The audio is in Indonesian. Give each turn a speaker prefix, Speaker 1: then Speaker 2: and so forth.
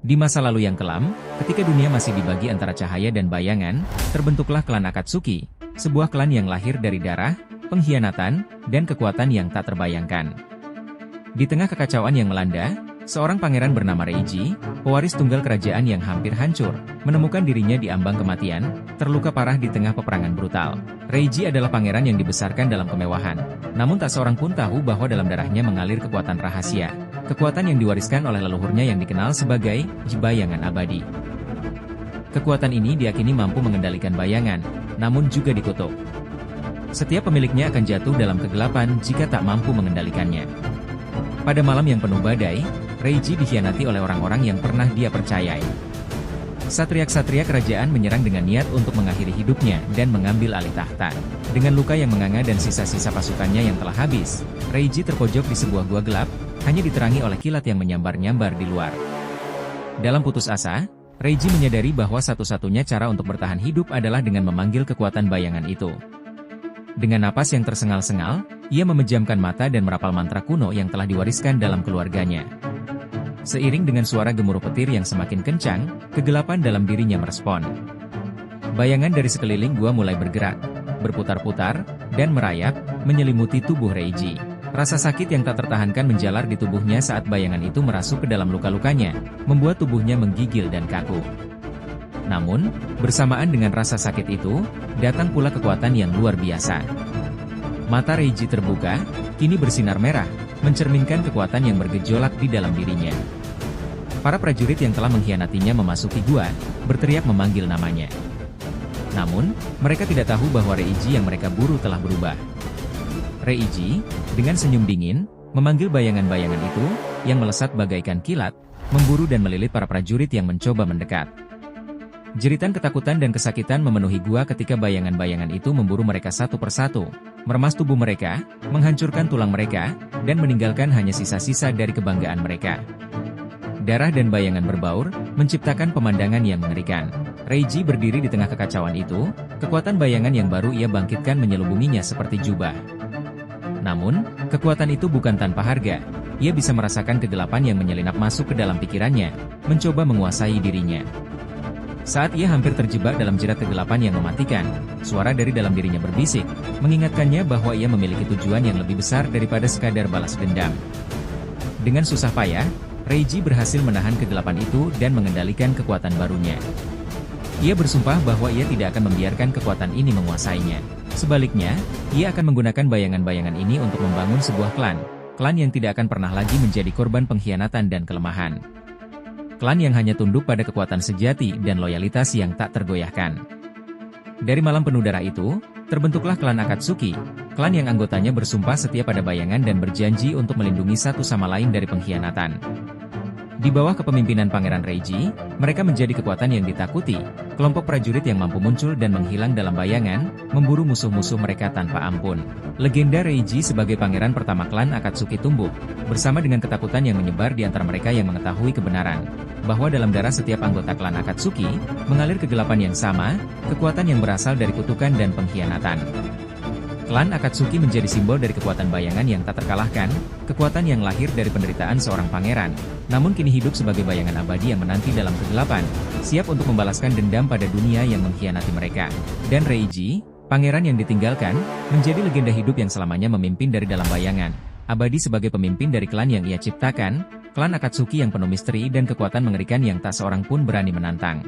Speaker 1: Di masa lalu yang kelam, ketika dunia masih dibagi antara cahaya dan bayangan, terbentuklah klan Akatsuki, sebuah klan yang lahir dari darah, pengkhianatan, dan kekuatan yang tak terbayangkan. Di tengah kekacauan yang melanda, seorang pangeran bernama Reiji, pewaris tunggal kerajaan yang hampir hancur, menemukan dirinya di ambang kematian, terluka parah di tengah peperangan brutal. Reiji adalah pangeran yang dibesarkan dalam kemewahan, namun tak seorang pun tahu bahwa dalam darahnya mengalir kekuatan rahasia. Kekuatan yang diwariskan oleh leluhurnya yang dikenal sebagai bayangan abadi. Kekuatan ini diyakini mampu mengendalikan bayangan, namun juga dikutuk. Setiap pemiliknya akan jatuh dalam kegelapan jika tak mampu mengendalikannya. Pada malam yang penuh badai, Reiji dikhianati oleh orang-orang yang pernah dia percayai. Satria-satria kerajaan menyerang dengan niat untuk mengakhiri hidupnya dan mengambil alih tahta. Dengan luka yang menganga dan sisa-sisa pasukannya yang telah habis, Reiji terpojok di sebuah gua gelap, hanya diterangi oleh kilat yang menyambar-nyambar di luar. Dalam putus asa, Reiji menyadari bahwa satu-satunya cara untuk bertahan hidup adalah dengan memanggil kekuatan bayangan itu. Dengan napas yang tersengal-sengal, ia memejamkan mata dan merapal mantra kuno yang telah diwariskan dalam keluarganya. Seiring dengan suara gemuruh petir yang semakin kencang, kegelapan dalam dirinya merespon. Bayangan dari sekeliling gua mulai bergerak, berputar-putar, dan merayap, menyelimuti tubuh Reiji. Rasa sakit yang tak tertahankan menjalar di tubuhnya saat bayangan itu merasuk ke dalam luka-lukanya, membuat tubuhnya menggigil dan kaku. Namun, bersamaan dengan rasa sakit itu, datang pula kekuatan yang luar biasa. Mata Reiji terbuka, kini bersinar merah, mencerminkan kekuatan yang bergejolak di dalam dirinya. Para prajurit yang telah mengkhianatinya memasuki gua, berteriak memanggil namanya. Namun, mereka tidak tahu bahwa Reiji yang mereka buru telah berubah. Reiji, dengan senyum dingin, memanggil bayangan-bayangan itu, yang melesat bagaikan kilat, memburu dan melilit para prajurit yang mencoba mendekat. Jeritan ketakutan dan kesakitan memenuhi gua ketika bayangan-bayangan itu memburu mereka satu persatu, meremas tubuh mereka, menghancurkan tulang mereka, dan meninggalkan hanya sisa-sisa dari kebanggaan mereka. Darah dan bayangan berbaur, menciptakan pemandangan yang mengerikan. Reiji berdiri di tengah kekacauan itu, kekuatan bayangan yang baru ia bangkitkan menyelubunginya seperti jubah. Namun, kekuatan itu bukan tanpa harga. Ia bisa merasakan kegelapan yang menyelinap masuk ke dalam pikirannya, mencoba menguasai dirinya. Saat ia hampir terjebak dalam jerat kegelapan yang mematikan, suara dari dalam dirinya berbisik, mengingatkannya bahwa ia memiliki tujuan yang lebih besar daripada sekadar balas dendam. Dengan susah payah, Reiji berhasil menahan kegelapan itu dan mengendalikan kekuatan barunya. Ia bersumpah bahwa ia tidak akan membiarkan kekuatan ini menguasainya. Sebaliknya, ia akan menggunakan bayangan-bayangan ini untuk membangun sebuah klan yang tidak akan pernah lagi menjadi korban pengkhianatan dan kelemahan. Klan yang hanya tunduk pada kekuatan sejati dan loyalitas yang tak tergoyahkan. Dari malam penuh darah itu, terbentuklah klan Akatsuki, klan yang anggotanya bersumpah setia pada bayangan dan berjanji untuk melindungi satu sama lain dari pengkhianatan. Di bawah kepemimpinan Pangeran Reiji, mereka menjadi kekuatan yang ditakuti, kelompok prajurit yang mampu muncul dan menghilang dalam bayangan, memburu musuh-musuh mereka tanpa ampun. Legenda Reiji sebagai pangeran pertama klan Akatsuki tumbuh, bersama dengan ketakutan yang menyebar di antara mereka yang mengetahui kebenaran, bahwa dalam darah setiap anggota klan Akatsuki, mengalir kegelapan yang sama, kekuatan yang berasal dari kutukan dan pengkhianatan. Klan Akatsuki menjadi simbol dari kekuatan bayangan yang tak terkalahkan, kekuatan yang lahir dari penderitaan seorang pangeran, namun kini hidup sebagai bayangan abadi yang menanti dalam kegelapan, siap untuk membalaskan dendam pada dunia yang mengkhianati mereka. Dan Reiji, pangeran yang ditinggalkan, menjadi legenda hidup yang selamanya memimpin dari dalam bayangan, abadi sebagai pemimpin dari klan yang ia ciptakan, klan Akatsuki yang penuh misteri dan kekuatan mengerikan yang tak seorang pun berani menantang.